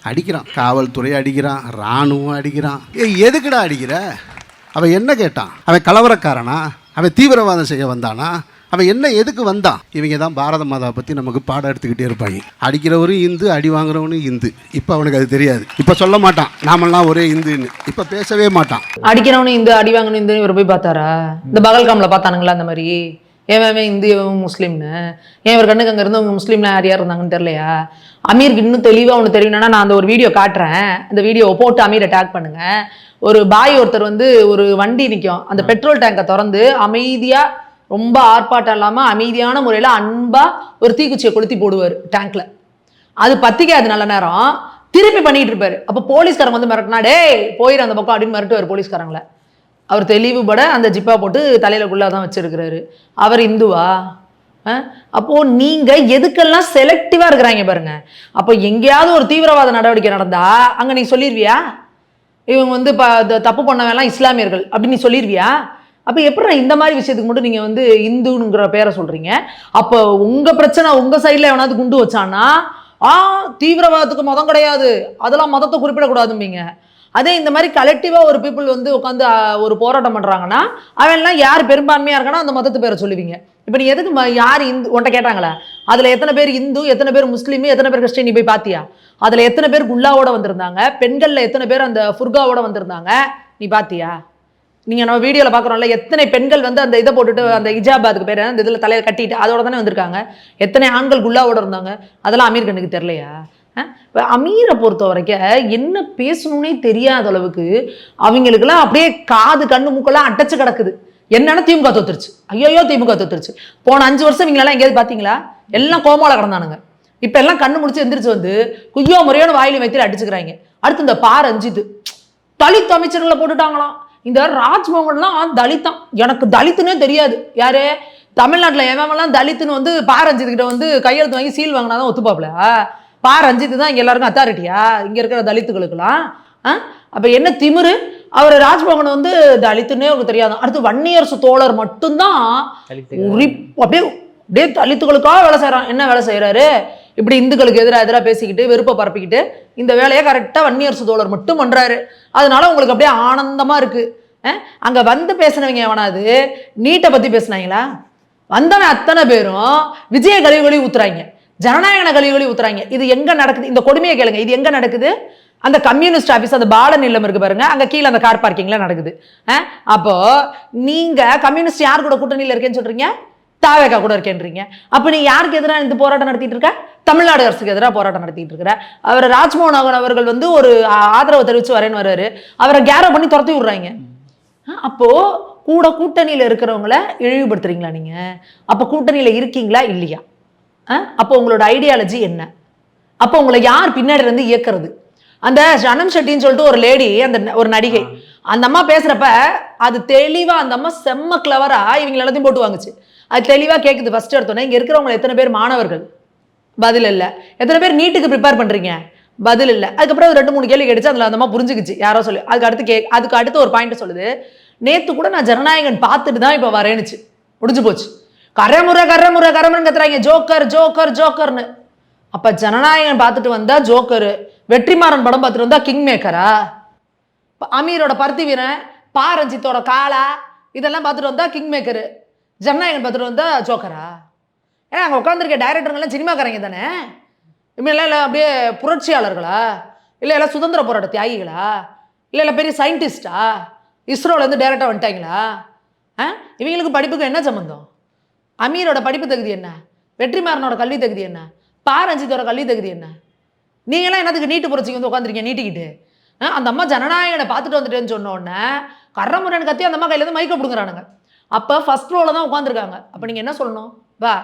அடிக்கிறான், காவல்துறை அடிக்கிறான், இராணுவம் அடிக்கிறான். எதுக்குடா அடிக்கிற? அவன் என்ன கேட்டான்? அவன் கலவரக்காரனா? அவன் தீவிரவாதம் செய்ய வந்தானா? அவன் என்ன எதுக்கு வந்தான்? இவங்க தான் பாரத மாதாவை பற்றி நமக்கு பாடம் எடுத்துக்கிட்டே இருப்பாங்க. அடிக்கிறவரும் இந்து, அடி வாங்குறவனும் இந்து. இப்போ அவனுக்கு அது தெரியாது. இப்போ சொல்ல மாட்டான் நாமெல்லாம் ஒரே இந்துன்னு. இப்போ பேசவே மாட்டான். அடிக்கிறவனும் இந்து, அடி வாங்கணும் இந்து இவர் போய் பார்த்தாரா? இந்த பகல்காமில் பார்த்தானுங்களா அந்த மாதிரி? ஏன் இந்து முஸ்லீம்னு? ஏன் இவர் கண்ணுக்கு அங்கே இருந்து அவங்க முஸ்லீம்ல யார் யார் இருந்தாங்கன்னு தெரியலையா? அமீருக்கு இன்னும் தெளிவாக ஒன்று தெரியும்னா, நான் அந்த ஒரு வீடியோ காட்டுறேன். அந்த வீடியோவை போட்டு அமீரை டேக் பண்ணுங்க. ஒரு பாய் ஒருத்தர் வந்து ஒரு வண்டி நிற்கும், அந்த பெட்ரோல் டேங்கை திறந்து அமைதியாக, ரொம்ப ஆர்ப்பாட்டம் இல்லாமல் அமைதியான முறையில் அன்பாக ஒரு தீக்குச்சியை கொளுத்தி போடுவார் டேங்க்ல. அது பத்திக்காது நல்ல நேரம், திருப்பி பண்ணிட்டு இருப்பாரு. அப்போ போலீஸ்காரங்க வந்து மிரட்டினா, டே போயிரு அந்த பக்கம் அப்படின்னு மிரட்டுவார் போலீஸ்காரங்களை. அவர் தெளிவுபட அந்த ஜிப்பா போட்டு தலையிலக்குள்ளே தான் வச்சிருக்கிறாரு. அவர் இந்துவா? அப்போது நீங்கள் எதுக்கெல்லாம் செலக்டிவாக இருக்கிறாங்க பாருங்க. அப்போ எங்கேயாவது ஒரு தீவிரவாத நடவடிக்கை நடந்தா அங்கே நீ சொல்லிடுவியா இவங்க வந்து தப்பு பண்ணவெல்லாம் இஸ்லாமியர்கள் அப்படின்னு நீ சொல்லிடுவியா? அப்போ எப்படி இந்த மாதிரி விஷயத்துக்கு மட்டும் நீங்கள் வந்து இந்துங்கிற பேரை சொல்கிறீங்க? அப்போ உங்கள் பிரச்சனை உங்கள் சைடில் எவனாவது குண்டு வச்சான்னா தீவிரவாதத்துக்கு மதம் கிடையாது, அதெல்லாம் மதத்தை குறிப்பிடக்கூடாதும்பீங்க. அதே இந்த மாதிரி கலெக்டிவாக ஒரு பீப்புள் வந்து உட்காந்து ஒரு போராட்டம் பண்ணுறாங்கன்னா அவன்லாம் யார் பெரும்பான்மையாக இருக்கானோ அந்த மதத்து பேரை சொல்லுவீங்க. இப்போ நீ எதுக்கு யார் இந்து உன்ட்ட கேட்டாங்களா? அதில் எத்தனை பேர் இந்து, எத்தனை பேர் முஸ்லீம், எத்தனை பேர் கிறிஸ்டின்? நீ போய் பார்த்தியா? அதில் எத்தனை பேர் குல்லாவோட வந்திருந்தாங்க? பெண்களில் எத்தனை பேர் அந்த ஃபுர்காவோட வந்திருந்தாங்க? நீ பார்த்தியா? நீங்கள் நம்ம வீடியோவில் பார்க்குறோம்ல, எத்தனை பெண்கள் வந்து அந்த இதை போட்டுட்டு அந்த இஜாபாத்துக்கு பேர் அந்த இதில் தலையை கட்டிட்டு அதோட தானே வந்திருக்காங்க. எத்தனை ஆண்கள் குல்லாவோட இருந்தாங்க? அதெல்லாம் அமீர் கண்ணுக்கு தெரியலையா? அமீரை பொறுத்த வரைக்கும் என்ன பேசணும்னே தெரியாத அளவுக்கு அவங்களுக்குலாம் அப்படியே காது கண்ணு மூக்கெல்லாம் அடைச்சு கிடக்குது. என்னன்னா திமுக தோத்துருச்சு, ஐயோ திமுக தோத்துருச்சு. போன 5 வருஷம் இவங்களெல்லாம் எங்கேயாவது பார்த்தீங்களா? எல்லாம் கோமால கிடந்தானுங்க. இப்போ எல்லாம் கண்ணு முடிச்சு எந்திரிச்சு வந்து குய்யோ முறையோன்னு வாயில வைத்தியில் அடிச்சுக்கிறாங்க. அடுத்து இந்த ரஞ்சித் தலித் அமைச்சர்களை போட்டுட்டாங்களாம். இந்த ராஜ்மோகன்லாம் தலித்தான், எனக்கு தலித்துன்னே தெரியாது. யாரு தமிழ்நாட்டில் எவெல்லாம் தலித்துன்னு வந்து ரஞ்சித் கிட்ட வந்து கையெழுத்து வாங்கி சீல் வாங்கினாதான் ஒத்துப்பாப்புல. ரஞ்சித் தான் இங்கே எல்லாருக்கும் அத்தாரிட்டியா இங்கே இருக்கிற தலித்துகளுக்கெல்லாம்? அப்போ என்ன திமிரு? அவர் ராஜ்மோகன் வந்து தலித்துன்னே அவருக்கு தெரியாது. அடுத்து வன்னியரசு தோழர் மட்டும்தான் அப்படியே அப்படியே தலித்துகளுக்காக வேலை செய்கிறான். என்ன வேலை செய்கிறாரு? இப்படி இந்துக்களுக்கு எதிராக பேசிக்கிட்டு வெறுப்பை பரப்பிக்கிட்டு இந்த வேலையை கரெக்டாக வன்னியரசு தோழர் மட்டும் பண்ணுறாரு. அதனால உங்களுக்கு அப்படியே ஆனந்தமாக இருக்குது. அங்கே வந்து பேசினவங்க எவனாது நீட்டை பற்றி பேசினாங்களா? வந்தவன் அத்தனை பேரும் விஜய கழிவுகளை ஊத்துறாங்க, ஜனநாயக கழிவுகளை ஊத்துறாங்க. இது எங்க நடக்குது? இந்த கொடுமையை கேளுங்க. இது எங்க நடக்குது? அந்த கம்யூனிஸ்ட் ஆஃபீஸ், அந்த பாலன் இல்லம் இருக்கு பாருங்க, அங்க கீழே அந்த கார் பார்க்கிங்ல நடக்குது. அப்போ நீங்க கம்யூனிஸ்ட் யார் கூட கூட்டணியில் இருக்கேன்னு சொல்றீங்க? தாவேகா கூட இருக்கேன்றீங்க. அப்ப நீ யாருக்கு எதிராக இந்த போராட்டம் நடத்திட்டு இருக்க? தமிழ்நாடு அரசுக்கு எதிராக போராட்டம் நடத்திட்டு இருக்கிற. அவர் ராஜ்மோகன் அவர்கள் வந்து ஒரு ஆதரவு தெரிவிச்சு வரேன்னு வர்றாரு, அவரை கேரோ பண்ணி துரத்தி விடுறாங்க. அப்போ கூட கூட்டணியில இருக்கிறவங்கள இழிவுபடுத்துறீங்களா நீங்க? அப்ப கூட்டணியில இருக்கீங்களா இல்லையா? அப்போ உங்களோட ஐடியாலஜி என்ன? அப்போ உங்களை யார் பின்னாடி இருந்து இயக்கிறது? அந்த ஜனம் ஷெட்டின்னு சொல்லிட்டு ஒரு லேடி, அந்த ஒரு நடிகை, அந்த அம்மா பேசுறப்ப அது தெளிவா, அந்த அம்மா செம்ம கிளவரா இவங்க எல்லாத்தையும் போட்டு வாங்குச்சு. அது தெளிவா கேட்குது. ஃபர்ஸ்ட் எடுத்தோன்னே இங்க இருக்கிறவங்க எத்தனை பேர் மாணவர்கள்? பதில் இல்லை. எத்தனை பேர் நீட்டுக்கு ப்ரிப்பேர் பண்றீங்க? பதில் இல்லை. அதுக்கப்புறம் 2-3 கேள்வி கேட்டுச்சு. அதுல அந்த அம்மா புரிஞ்சுக்குச்சு யாரோ சொல்லி. அதுக்கு அடுத்து ஒரு பாயிண்ட் சொல்லுது, நேத்து கூட நான் ஜனநாயகன் பார்த்துட்டு தான் இப்ப வரேனுச்சு. முடிஞ்சு போச்சு. கரமுறை கத்துறாங்க, ஜோக்கர் ஜோக்கர் ஜோக்கர்னு. அப்ப ஜனநாயகன் பார்த்துட்டு வந்தா ஜோக்கரு, வெற்றிமாறன் படம் பார்த்துட்டு வந்தா கிங் மேக்கரா? அமீரோட பருத்தி வீரன், ரஞ்சித்தோட காலா, இதெல்லாம் பார்த்துட்டு வந்தா கிங் மேக்கரு, ஜனநாயகன் பார்த்துட்டு வந்தா ஜோக்கரா? ஏன்னா அங்கே உட்காந்துருக்க டைரக்டருங்கெல்லாம் சினிமாக்காரங்க தானே? இவங்கெல்லாம் இல்லை அப்படியே புரட்சியாளர்களா? இல்லை எல்லாம் சுதந்திர போராட்ட தியாகிகளா? இல்லை பெரிய சயின்டிஸ்டா? இஸ்ரோலேருந்து டைரக்டாக வந்துட்டாங்களா? இவங்களுக்கு படிப்புக்கு என்ன சம்மந்தம்? அமீரோட படிப்பு தகுதி என்ன? வெற்றிமாறனோட கல்வி தகுதி என்ன? ரஞ்சித்தோட கல்வி தகுதி என்ன? நீங்களாம் என்னத்துக்கு நீட்டு புரட்சிக்கு வந்து உட்காந்துருக்கீங்க நீட்டிக்கிட்டு? அந்த அம்மா ஜனநாயகனை பார்த்துட்டு வந்துட்டேன்னு சொன்ன உடனே கர்ரமுரன் கத்தி அந்த அம்மா கையிலேருந்து மைக்க பிடுங்குறானுங்க. அப்போ ஃபர்ஸ்ட் ரோவில் தான் உட்காந்துருக்காங்க. அப்போ நீங்கள் என்ன சொல்லணும்? வா,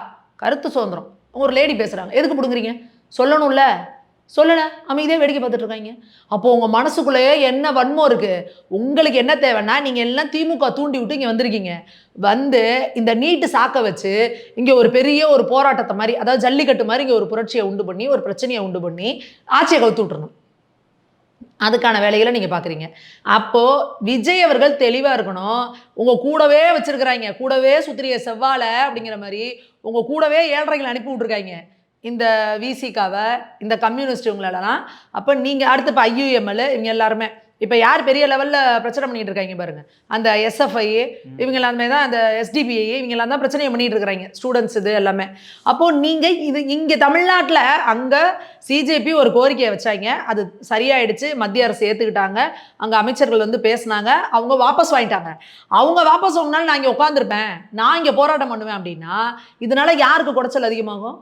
கருத்து சுதந்திரம், ஒரு லேடி பேசுகிறாங்க, எதுக்கு பிடுங்குறீங்க? சொல்லணும்ல, சொல்லலை, அமைதியே வேடிக்கை பார்த்துட்டு இருக்காங்க. அப்போது உங்கள் மனசுக்குள்ளேயே என்ன வன்மம் இருக்குது? உங்களுக்கு என்ன தேவைன்னா, நீங்கள் எல்லாம் திமுக தூண்டி விட்டு இங்கே வந்திருக்கீங்க. வந்து இந்த நீட்டு சாக்க வச்சு இங்கே ஒரு பெரிய ஒரு போராட்டத்தை மாதிரி, அதாவது ஜல்லிக்கட்டு மாதிரி இங்கே ஒரு புரட்சியை உண்டு பண்ணி, ஒரு பிரச்சனையை உண்டு பண்ணி ஆட்சியை கவுத்து விட்டுறணும். அதுக்கான வேலைகளை நீங்கள் பார்க்குறீங்க. அப்போது விஜய் அவர்கள் தெளிவாக இருக்கணும். உங்கள் கூடவே வச்சுருக்கிறாங்க, கூடவே சுத்திரிய செவ்வாழை அப்படிங்கிற மாதிரி உங்கள் கூடவே 7:30 அனுப்பி விட்ருக்காங்க. இந்த விசிகாவை, இந்த கம்யூனிஸ்ட் இவங்களெல்லாம். அப்போ நீங்கள் அடுத்து இப்போ ஐயுஎம்எல் இவங்க எல்லாருமே இப்போ யார் பெரிய லெவலில் பிரச்சனை பண்ணிட்டு இருக்காங்க பாருங்க, அந்த எஸ்எஃப்ஐ இவங்க எல்லாமே தான், அந்த எஸ்டிபிஐ இவங்க எல்லாம் தான் பிரச்சனையை பண்ணிட்டு இருக்கிறாங்க, ஸ்டூடெண்ட்ஸ் இது எல்லாமே. அப்போது நீங்கள் இது இங்கே தமிழ்நாட்டில் அங்கே சிஜேபி ஒரு கோரிக்கையை வச்சாங்க, அது சரியாயிடுச்சு, மத்திய அரசு ஏற்றுக்கிட்டாங்க, அங்கே அமைச்சர்கள் வந்து பேசினாங்க, அவங்க வாபஸ் வாங்கிட்டாங்க. அவங்க வாபஸ் வாங்கினாலும் நான் இங்கே உட்காந்துருப்பேன், நான் இங்கே போராட்டம் பண்ணுவேன் அப்படின்னா இதனால யாருக்கு குடைச்சல் அதிகமாகும்?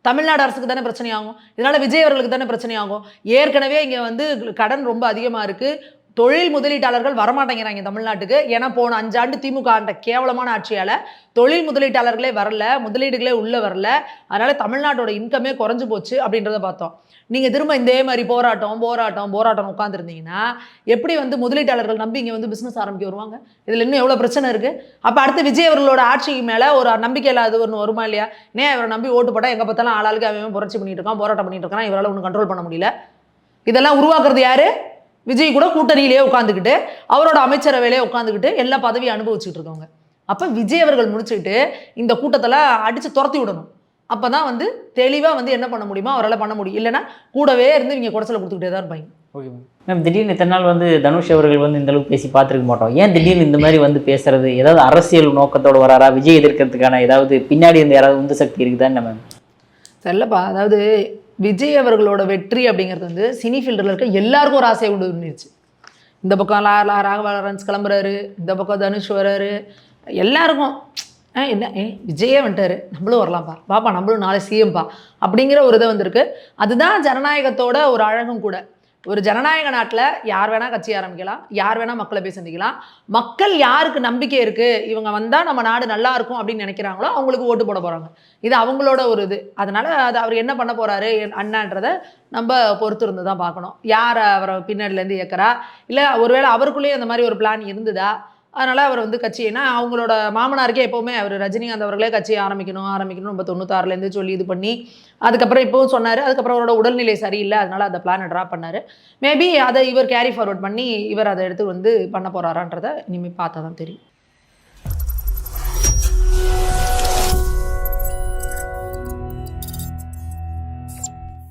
தமிழ்நாடு அரசுக்கு தானே பிரச்சனையாகும், இதனால விஜய் அவர்களுக்கு தானே பிரச்சனையாகும். ஏற்கனவே இங்கே வந்து கடன் ரொம்ப அதிகமாக இருக்குது, தொழில் முதலீட்டாளர்கள் வரமாட்டேங்கிறாங்க தமிழ்நாட்டுக்கு. ஏன்னா போன 5 ஆண்டு திமுக ஆண்ட கேவலமான ஆட்சியால் தொழில் முதலீட்டாளர்களே வரல, முதலீடுகளே உள்ளே வரல, அதனால் தமிழ்நாட்டோட இன்கமே குறைஞ்சு போச்சு அப்படின்றத பார்த்தோம். நீங்கள் திரும்ப இதே மாதிரி போராட்டம் உட்காந்துருந்தீங்கன்னா எப்படி வந்து முதலீட்டாளர்கள் நம்பி இங்கே வந்து பிஸ்னஸ் ஆரம்பிக்க வருவாங்க? இதில் இன்னும் எவ்வளோ பிரச்சனை இருக்குது. அப்போ அடுத்து விஜய் அவர்களோட ஆட்சிக்கு மேலே ஒரு நம்பிக்கை இல்லாத ஒன்று வருமா இல்லையா? இவரை நம்பி ஓட்டு போட்டால் எங்கே பார்த்தாலும் ஆளாளுக்கு அவன் புரட்சி பண்ணிட்டு இருக்கான், போராட்டம் பண்ணிட்டு இருக்கான், இவரால் ஒன்றும் கண்ட்ரோல் பண்ண முடியல. இதெல்லாம் உருவாக்குறது யாரு? விஜய் கூட கூட்டணியிலேயே உட்காந்துக்கிட்டு, அவரோட அமைச்சரவையிலே உட்காந்துக்கிட்டு எல்லா பதவியும் அனுபவிச்சுட்டு இருக்கவங்க. அப்போ விஜய் அவர்கள் முடிச்சுக்கிட்டு இந்த கூட்டத்தில் அடித்து துரத்தி விடணும். அப்போ தான் வந்து தெளிவாக வந்து என்ன பண்ண முடியுமோ அவரால் பண்ண முடியும். இல்லைன்னா கூடவே இருந்து இவங்க குடைச்சலை கொடுத்துக்கிட்டே தான் இருப்பாங்க. ஓகே மேம், திடீர்னு இத்தனை நாள் வந்து தனுஷ் அவர்கள் வந்து இந்த அளவுக்கு பேசி பார்த்துருக்க மாட்டோம். ஏன் திடீர்னு இந்த மாதிரி வந்து பேசுறது? ஏதாவது அரசியல் நோக்கத்தோடு வராரா? விஜய் எதிர்க்கிறதுக்கான ஏதாவது பின்னாடி இருந்து யாராவது உந்து சக்தி இருக்குதா என்ன மேம்? சரில்லப்பா, அதாவது விஜய் அவர்களோட வெற்றி அப்படிங்கிறது வந்து சினி ஃபீல்டில் இருக்க எல்லாருக்கும் ஒரு ஆசையை கொண்டு வந்துருச்சு. இந்த பக்கம் ராகவா லாரன்ஸ் கிளம்புறாரு, இந்த பக்கம் தனுஷ் வர்றாரு, எல்லாருக்கும் என்ன விஜயே வந்துட்டாரு, நம்மளும் வரலாம்ப்பா, பாப்பா நம்மளும் நாளை சிஎம்பா அப்படிங்கிற ஒரு இதை வந்திருக்கு. அதுதான் ஜனநாயகத்தோட ஒரு அழகும் கூட. ஒரு ஜனநாயக நாட்டில் யார் வேணால் கட்சி ஆரம்பிக்கலாம், யார் வேணால் மக்களை போய் சந்திக்கலாம். மக்கள் யாருக்கு நம்பிக்கை இருக்குது, இவங்க வந்தால் நம்ம நாடு நல்லா இருக்கும் அப்படின்னு நினைக்கிறாங்களோ அவங்களுக்கு ஓட்டு போட போகிறாங்க. இது அவங்களோட ஒரு இது. அதனால் அது அவர் என்ன பண்ண போகிறாரு அண்ணான்றதை நம்ம பொறுத்து இருந்து தான் பார்க்கணும். யார் அவரை பின்னாடிலேருந்து இயக்கிறா, இல்லை ஒருவேளை அவருக்குள்ளேயே அந்த மாதிரி ஒரு பிளான் இருந்ததா? அதனால் அவர் வந்து கட்சி, ஏன்னா அவங்களோட மாமனாருக்கே எப்போவுமே அவர் ரஜினிகாந்த் அவர்களே கட்சியை ஆரம்பிக்கணும் நம்ம 96லேருந்து சொல்லி இது பண்ணி அதுக்கப்புறம் இப்போவும் சொன்னார். அதுக்கப்புறம் அவரோட உடல்நிலை சரியில்லை, அதனால் அந்த பிளானை ட்ராப் பண்ணார். மேபி அதை இவர் கேரி ஃபார்வர்ட் பண்ணி இவர் அதை எடுத்து வந்து பண்ண போகிறாரான்றதை இனிமேல் பார்த்தா தான் தெரியும்.